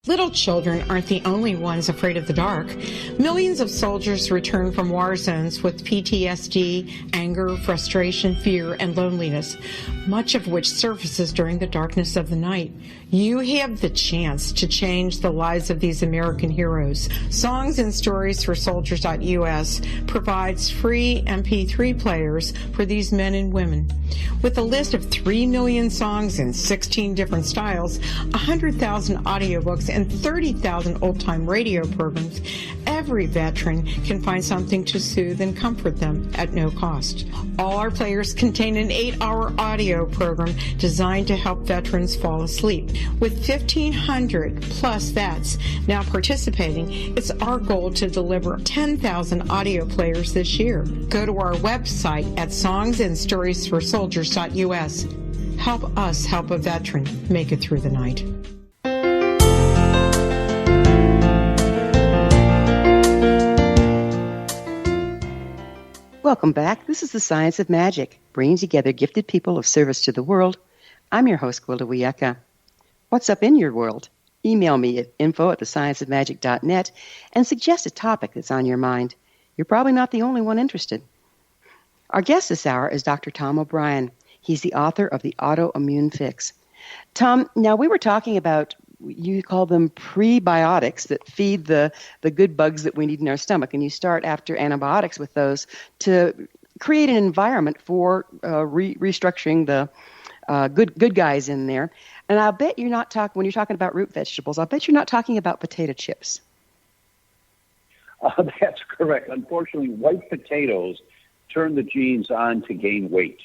Little children aren't the only ones afraid of the dark. Millions of soldiers return from war zones with PTSD, anger, frustration, fear, and loneliness, much of which surfaces during the darkness of the night. You have the chance to change the lives of these American heroes. Songs and Stories for Soldiers.us provides free MP3 players for these men and women. With a list of 3 million songs in 16 different styles, 100,000 audiobooks, and 30,000 old-time radio programs, every veteran can find something to soothe and comfort them at no cost. All our players contain an 8-hour audio program designed to help veterans fall asleep. With 1,500 plus vets now participating, it's our goal to deliver 10,000 audio players this year. Go to our website at songsandstoriesforsoldiers.us. Help us help a veteran make it through the night. Welcome back. This is The Science of Magic, bringing together gifted people of service to the world. I'm your host, Gwilda Wiyaka. What's up in your world? Email me at info@thescienceofmagic.net and suggest a topic that's on your mind. You're probably not the only one interested. Our guest this hour is Dr. Tom O'Brien. He's the author of The Autoimmune Fix. Tom, now we were talking about, you call them prebiotics that feed the good bugs that we need in our stomach, and you start after antibiotics with those to create an environment for restructuring the good guys in there. And I'll bet you're not when you're talking about root vegetables, I'll bet you're not talking about potato chips. That's correct. Unfortunately, white potatoes turn the genes on to gain weight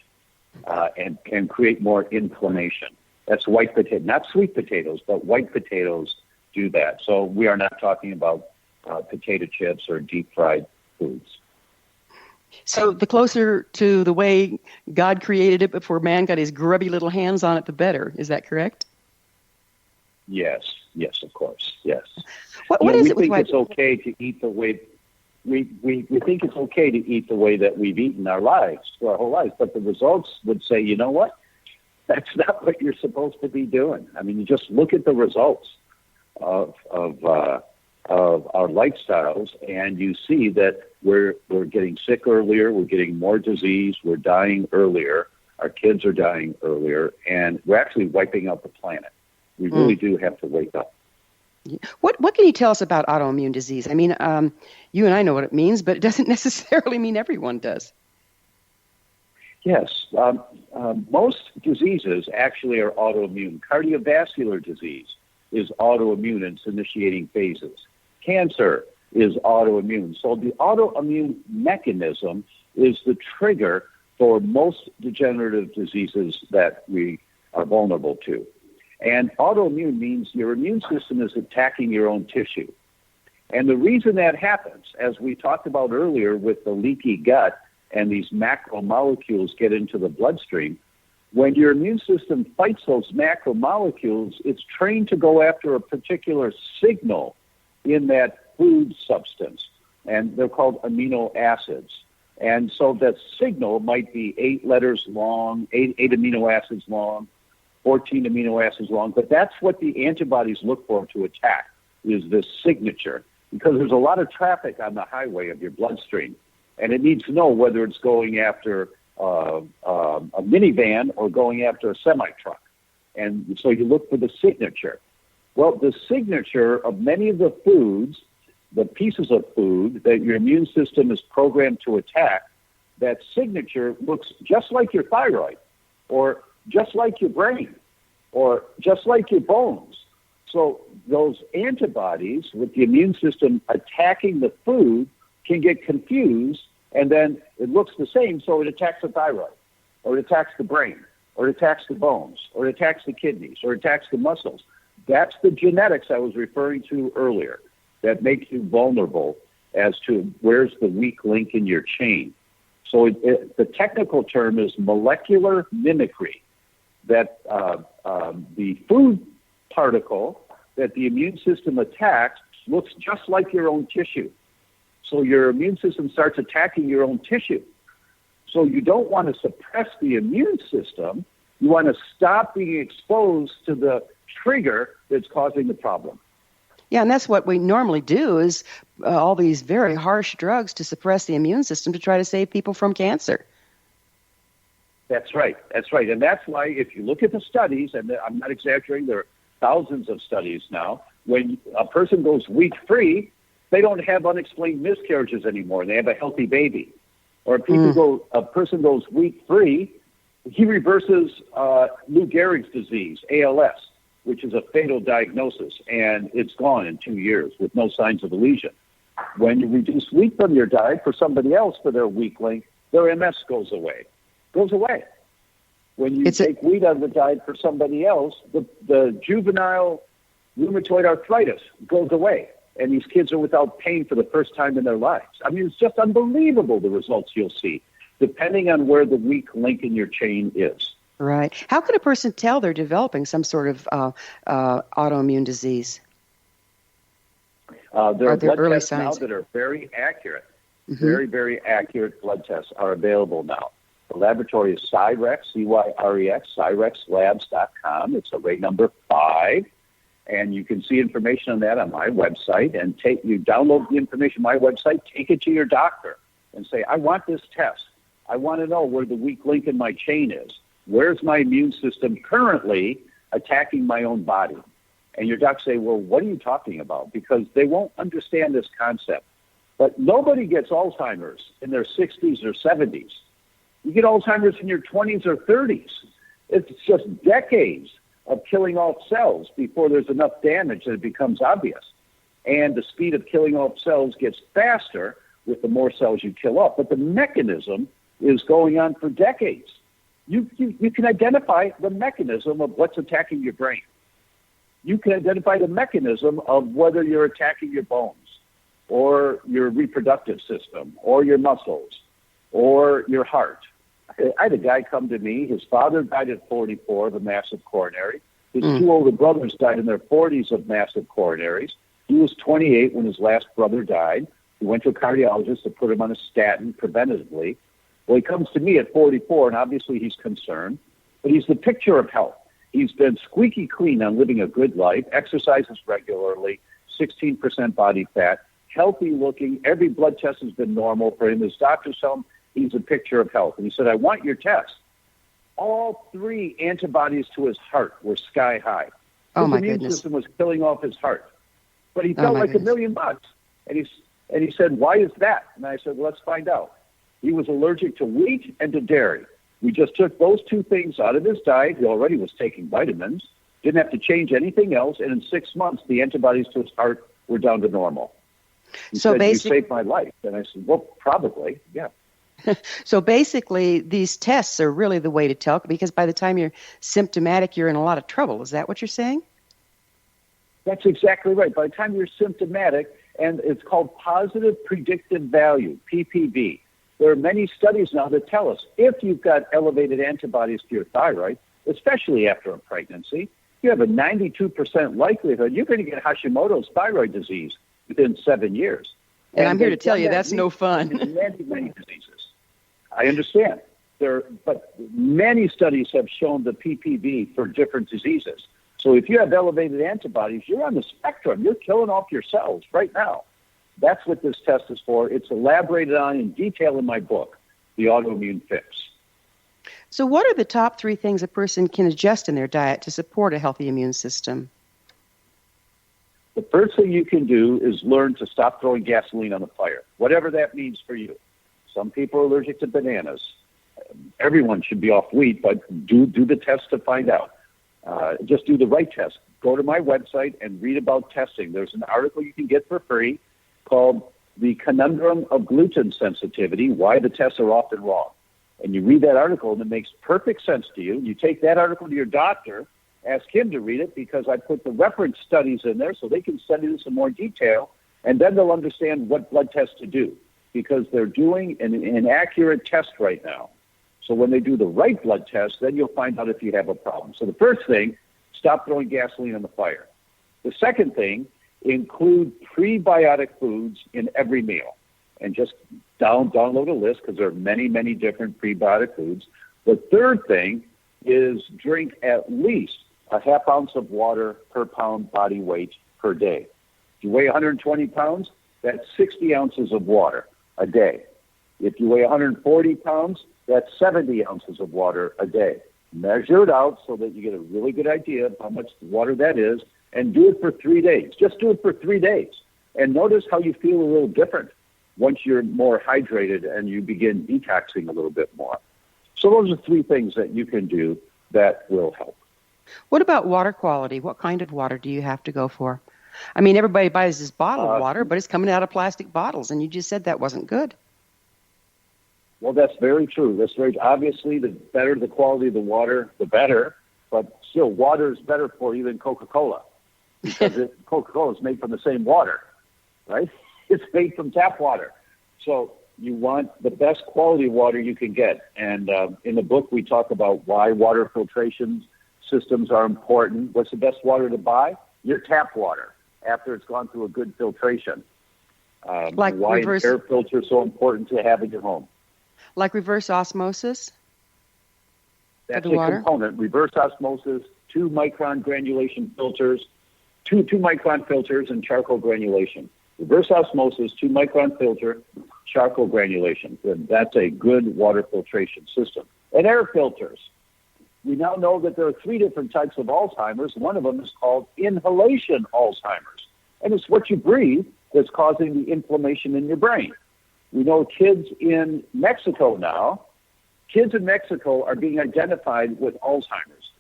and create more inflammation. That's white potato, not sweet potatoes, but white potatoes do that. So we are not talking about potato chips or deep fried foods. So the closer to the way God created it before man got his grubby little hands on it, the better. Is that correct? Yes, of course, yes. What is it with white? It's okay to eat the way we think it's okay to eat the way that we've eaten our lives for our whole lives, but the results would say, you know what? That's not what you're supposed to be doing. I mean, you just look at the results of our lifestyles, and you see that we're getting sick earlier, we're getting more disease, we're dying earlier, our kids are dying earlier, and we're actually wiping out the planet. We really do have to wake up. What can you tell us about autoimmune disease? I mean, you and I know what it means, but it doesn't necessarily mean everyone does. Yes. Most diseases actually are autoimmune. Cardiovascular disease is autoimmune in its initiating phases. Cancer is autoimmune. So the autoimmune mechanism is the trigger for most degenerative diseases that we are vulnerable to. And autoimmune means your immune system is attacking your own tissue. And the reason that happens, as we talked about earlier with the leaky gut and these macromolecules get into the bloodstream, when your immune system fights those macromolecules, it's trained to go after a particular signal in that food substance, and they're called amino acids. And so that signal might be 8 letters long, 8 amino acids long, 14 amino acids long, but that's what the antibodies look for to attack, is this signature, because there's a lot of traffic on the highway of your bloodstream, and it needs to know whether it's going after a minivan or going after a semi-truck. And so you look for the signature. Well, the signature of many of the foods, the pieces of food that your immune system is programmed to attack, that signature looks just like your thyroid, or just like your brain, or just like your bones. So those antibodies with the immune system attacking the food can get confused, and then it looks the same, so it attacks the thyroid, or it attacks the brain, or it attacks the bones, or it attacks the kidneys, or it attacks the muscles. That's the genetics I was referring to earlier that makes you vulnerable as to where's the weak link in your chain. So the technical term is molecular mimicry, that the food particle that the immune system attacks looks just like your own tissue. So your immune system starts attacking your own tissue. So you don't want to suppress the immune system. You want to stop being exposed to the trigger that's causing the problem. Yeah, and that's what we normally do is all these very harsh drugs to suppress the immune system to try to save people from cancer. That's right. That's right. And that's why if you look at the studies, and I'm not exaggerating, there are thousands of studies now, when a person goes wheat-free, they don't have unexplained miscarriages anymore. They have a healthy baby. Or a person goes wheat-free, he reverses Lou Gehrig's disease, ALS, which is a fatal diagnosis, and it's gone in 2 years with no signs of a lesion. When you reduce wheat from your diet for somebody else for their weak link, their MS goes away. When you take wheat out of the diet for somebody else, the juvenile rheumatoid arthritis goes away, and these kids are without pain for the first time in their lives. I mean, it's just unbelievable the results you'll see, depending on where the weak link in your chain is. Right. How can a person tell they're developing some sort of autoimmune disease? There are blood early tests signs now that are very accurate. Mm-hmm. Very, very accurate blood tests are available now. The laboratory is Cyrex, C-Y-R-E-X, CyrexLabs.com. It's array number 5. And you can see information on that on my website. And you download the information on my website, take it to your doctor, and say, I want this test. I want to know where the weak link in my chain is. Where's my immune system currently attacking my own body? And your doc say, well, what are you talking about? Because they won't understand this concept. But nobody gets Alzheimer's in their 60s or 70s. You get Alzheimer's in your 20s or 30s. It's just decades of killing off cells before there's enough damage that it becomes obvious. And the speed of killing off cells gets faster with the more cells you kill off. But the mechanism is going on for decades. You can identify the mechanism of what's attacking your brain. You can identify the mechanism of whether you're attacking your bones or your reproductive system or your muscles or your heart. I had a guy come to me. His father died at 44 of a massive coronary. His 2 older brothers died in their 40s of massive coronaries. He was 28 when his last brother died. He went to a cardiologist to put him on a statin preventatively. Well, he comes to me at 44, and obviously he's concerned, but he's the picture of health. He's been squeaky clean on living a good life, exercises regularly, 16% body fat, healthy looking. Every blood test has been normal for him. His doctors tell him he's a picture of health. And he said, I want your test. All 3 antibodies to his heart were sky high. Oh, my goodness. His immune system was killing off his heart. But he felt like $1 million. And he said, why is that? And I said, well, let's find out. He was allergic to wheat and to dairy. We just took those two things out of his diet. He already was taking vitamins, didn't have to change anything else, and in 6 months, the antibodies to his heart were down to normal. He said, you saved my life. And I said, well, probably, yeah. So basically, these tests are really the way to tell, because by the time you're symptomatic, you're in a lot of trouble. Is that what you're saying? That's exactly right. By the time you're symptomatic, and it's called positive predictive value, PPV. There are many studies now that tell us if you've got elevated antibodies to your thyroid, especially after a pregnancy, you have a 92% likelihood you're going to get Hashimoto's thyroid disease within 7 years. And I'm here to tell you that's no fun. Many diseases. I understand. But many studies have shown the PPV for different diseases. So if you have elevated antibodies, you're on the spectrum. You're killing off your cells right now. That's what this test is for. It's elaborated on in detail in my book, The Autoimmune Fix. So what are the top 3 things a person can adjust in their diet to support a healthy immune system? The first thing you can do is learn to stop throwing gasoline on the fire, whatever that means for you. Some people are allergic to bananas. Everyone should be off wheat, but do the test to find out. Just do the right test. Go to my website and read about testing. There's an article you can get for free called The Conundrum of Gluten Sensitivity, Why the Tests Are Often Wrong. And you read that article, and it makes perfect sense to you. You take that article to your doctor, ask him to read it, because I put the reference studies in there so they can study this in more detail, and then they'll understand what blood tests to do, because they're doing an inaccurate test right now. So when they do the right blood test, then you'll find out if you have a problem. So the first thing, stop throwing gasoline on the fire. The second thing, include prebiotic foods in every meal. And just download a list, because there are many, many different prebiotic foods. The third thing is drink at least a half ounce of water per pound body weight per day. If you weigh 120 pounds, that's 60 ounces of water a day. If you weigh 140 pounds, that's 70 ounces of water a day. Measure it out so that you get a really good idea of how much water that is, and do it for 3 days. Just do it for 3 days. And notice how you feel a little different once you're more hydrated and you begin detoxing a little bit more. So those are 3 things that you can do that will help. What about water quality? What kind of water do you have to go for? I mean, everybody buys this bottle of water, but it's coming out of plastic bottles, and you just said that wasn't good. Well, that's very true. That's very obviously, the better the quality of the water, the better. But still, water is better for you than Coca-Cola, because Coca-Cola is made from the same water, right? It's made from tap water. So you want the best quality water you can get. And in the book, we talk about why water filtration systems are important. What's the best water to buy? Your tap water, after it's gone through a good filtration. Like why reverse, air filter is so important to have in your home. Like reverse osmosis? That's a water? component. Reverse osmosis, 2-micron granulation filters, two 2-micron filters, and charcoal granulation. Reverse osmosis, 2-micron filter, charcoal granulation. That's a good water filtration system. And air filters. We now know that there are 3 different types of Alzheimer's. One of them is called inhalation Alzheimer's. And it's what you breathe that's causing the inflammation in your brain. We know kids in Mexico now, are being identified with Alzheimer's.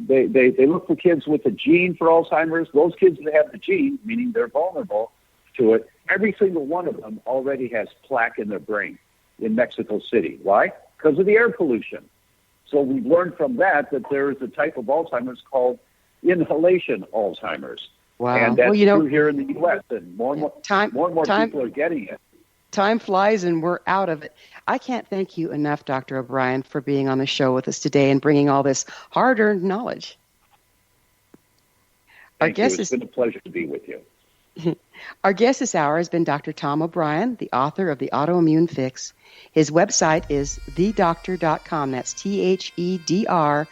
They look for kids with a gene for Alzheimer's. Those kids that have the gene, meaning they're vulnerable to it, every single one of them already has plaque in their brain in Mexico City. Why? Because of the air pollution. So we've learned from that there is a type of Alzheimer's called inhalation Alzheimer's. Wow. And that's true here in the U.S., and more and more people are getting it. Time flies, and we're out of it. I can't thank you enough, Dr. O'Brien, for being on the show with us today and bringing all this hard-earned knowledge. Thank you. It's been a pleasure to be with you. Our guest this hour has been Dr. Tom O'Brien, the author of The Autoimmune Fix. His website is thedoctor.com. That's THEDR.com.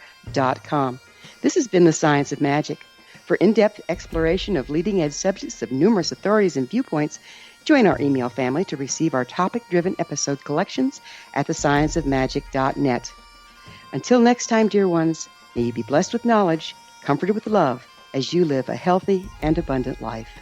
This has been The Science of Magic. For in-depth exploration of leading-edge subjects of numerous authorities and viewpoints, join our email family to receive our topic-driven episode collections at thescienceofmagic.net. Until next time, dear ones, may you be blessed with knowledge, comforted with love, as you live a healthy and abundant life.